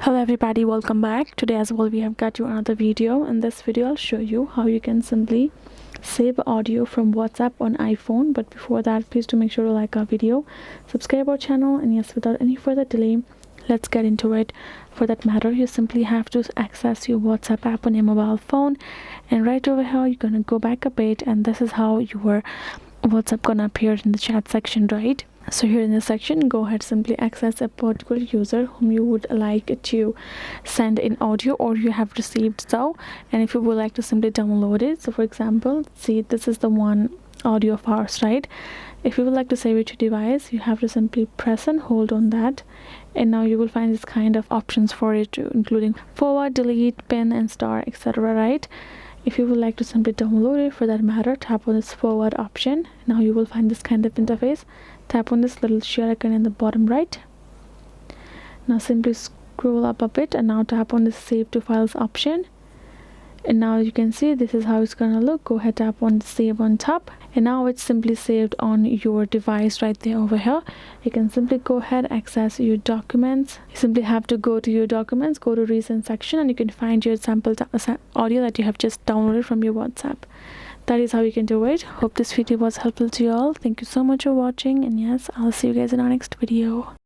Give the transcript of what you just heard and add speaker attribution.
Speaker 1: Hello everybody, welcome back. Today as well we have got you another video. In this video I'll show you how you can simply save audio from WhatsApp on iPhone. But before that, please do make sure to like our video, subscribe our channel, and yes, without any further delay, let's get into it. For that matter, you simply have to access your WhatsApp app on your mobile phone, and right over here you're gonna go back a bit, and this is how your WhatsApp gonna appear in the chat section, right? So here in this section, go ahead, simply access a particular user whom you would like to send in audio or you have received so, and if you would like to simply download it. So for example, see, this is the one audio of ours, right? If you would like to save it to device, you have to simply press and hold on that, and now you will find this kind of options for it too, including forward, delete, pin, and star, etc., right? If you would like to simply download it, for that matter, tap on this forward option. Now you will find this kind of interface. Tap on this little share icon in the bottom right. Now simply scroll up a bit and now tap on this save to files option. And now you can see this is how it's gonna look. Go ahead, tap on save on top, and now it's simply saved on your device right there over here. You can simply go ahead, access your documents. You simply have to go to your documents, go to recent section, and you can find your sample audio that you have just downloaded from your WhatsApp. That is how you can do it. Hope this video was helpful to you all. Thank you so much for watching, and yes, I'll see you guys in our next video.